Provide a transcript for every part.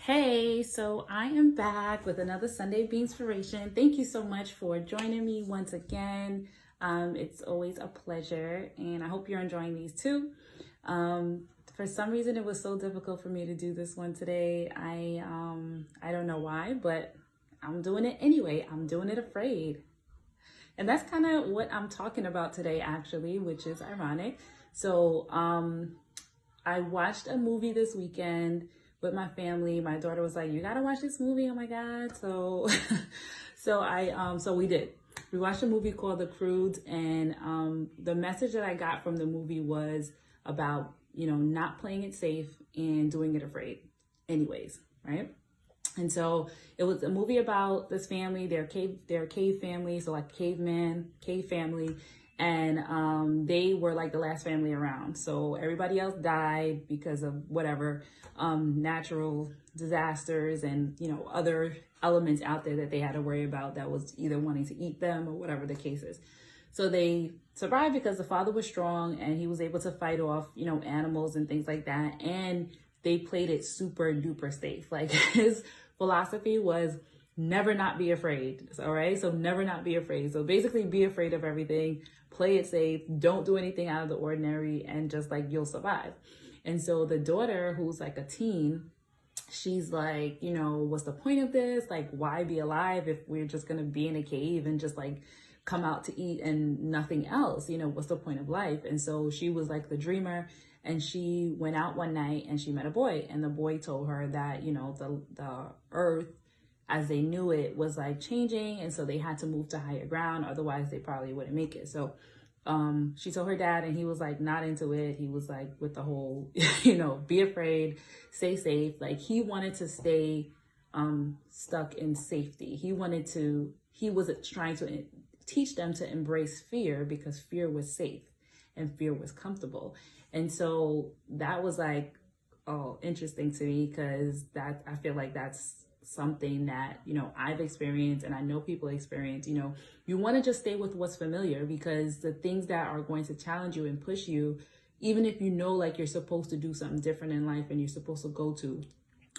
Hey, so I am back with another Sunday Beanspiration. Thank you so much for joining me once again. It's always a pleasure, and I hope you're enjoying these too. For some reason, it was so difficult for me to do this one today. I don't know why, but I'm doing it anyway. I'm doing it afraid. And that's kind of what I'm talking about today, actually, which is ironic. So, I watched a movie this weekend with my family. My daughter was like, "You gotta watch this movie." Oh my God. So, so we did. We watched a movie called The Croods, and the message that I got from the movie was about, not playing it safe and doing it afraid anyways, right? And so it was a movie about this family. They're a cave family, so like cave family, and they were like the last family around. So everybody else died because of whatever natural disasters and other elements out there that they had to worry about that was either wanting to eat them or whatever the case is. So they survived because the father was strong and he was able to fight off, animals and things like that. And they played it super duper safe. Like his philosophy was never not be afraid. All right. So never not be afraid. So basically be afraid of everything, play it safe, don't do anything out of the ordinary, and just like you'll survive. And so the daughter, who's like a teen, she's like, what's the point of this? Like, why be alive if we're just going to be in a cave and just like come out to eat and nothing else? What's the point of life? And so she was like the dreamer, and she went out one night and she met a boy, and the boy told her that, the earth as they knew it was like changing. And so they had to move to higher ground. Otherwise they probably wouldn't make it. So she told her dad, and he was like not into it. He was like with the whole, be afraid, stay safe. Like he wanted to stay stuck in safety. He was trying to teach them to embrace fear because fear was safe and fear was comfortable. And so that was like, interesting to me, because I feel like that's something that I've experienced, and I know people experience. You want to just stay with what's familiar, because the things that are going to challenge you and push you, even if like you're supposed to do something different in life and you're supposed to go to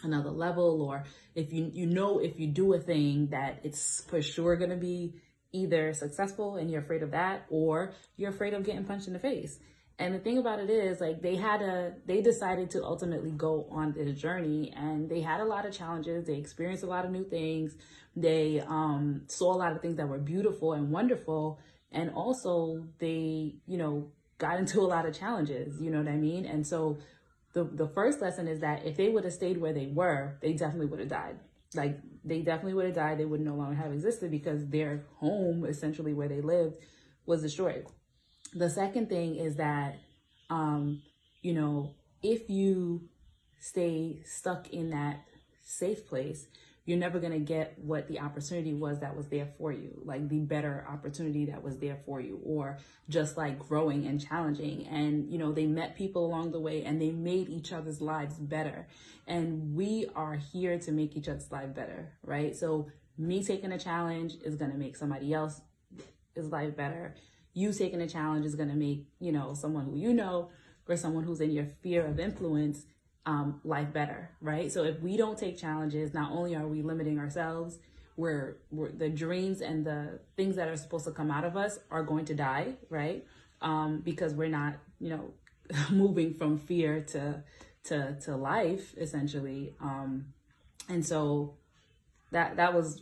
another level, or if if you do a thing that it's for sure going to be either successful and you're afraid of that, or you're afraid of getting punched in the face. And the thing about it is, like, they decided to ultimately go on this journey, and they had a lot of challenges. They experienced a lot of new things. They saw a lot of things that were beautiful and wonderful. And also they, got into a lot of challenges, you know what I mean? And so the first lesson is that if they would have stayed where they were, they definitely would have died. Like, they definitely would have died. They would no longer have existed, because their home, essentially where they lived, was destroyed. The second thing is that, if you stay stuck in that safe place, you're never going to get what the opportunity was that was there for you, like the better opportunity that was there for you, or just like growing and challenging. And, they met people along the way, and they made each other's lives better. And we are here to make each other's life better, right? So me taking a challenge is going to make somebody else's life better. You taking a challenge is going to make, someone who or someone who's in your sphere of influence life better, right? So if we don't take challenges, not only are we limiting ourselves, we're the dreams and the things that are supposed to come out of us are going to die, right? Because we're not, moving from fear to life, essentially. And so that was,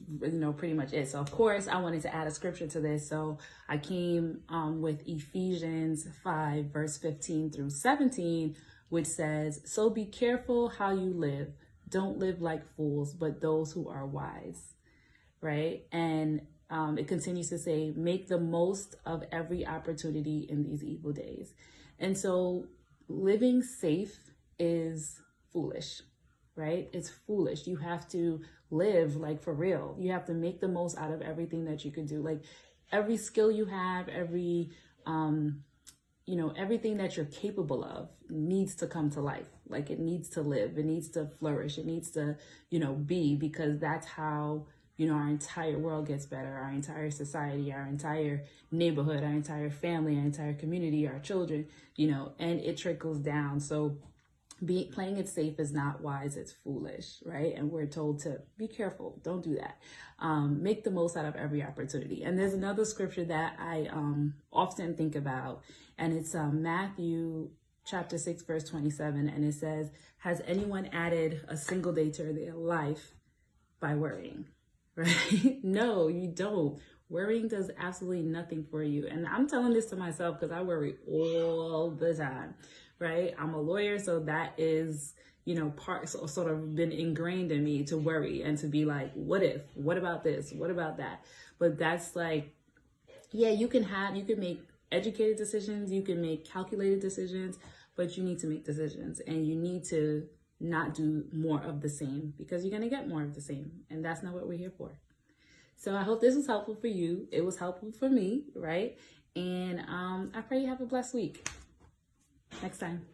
pretty much it. So of course I wanted to add a scripture to this. So I came with Ephesians 5 verse 15 through 17, which says, "So be careful how you live. Don't live like fools, but those who are wise." Right? And it continues to say, "Make the most of every opportunity in these evil days." And so living safe is foolish, right? It's foolish. You have to live like for real. You have to make the most out of everything that you can do. Like every skill you have, every everything that you're capable of needs to come to life. Like it needs to live, it needs to flourish, it needs to, be, because that's how, our entire world gets better, our entire society, our entire neighborhood, our entire family, our entire community, our children, and it trickles down. So Playing it safe is not wise, it's foolish, right? And we're told to be careful, don't do that. Make the most out of every opportunity. And there's another scripture that I often think about, and it's Matthew chapter 6 verse 27, and it says, has anyone added a single day to their life by worrying? Right? No, you don't. Worrying does absolutely nothing for you. And I'm telling this to myself because I worry all the time, right? I'm a lawyer, so that is, sort of been ingrained in me to worry and to be like, what if, what about this? What about that? But that's like, yeah, you can make educated decisions, you can make calculated decisions, but you need to make decisions, and you need to not do more of the same, because you're going to get more of the same. And that's not what we're here for. So I hope this was helpful for you. It was helpful for me, right? And I pray you have a blessed week. Next time.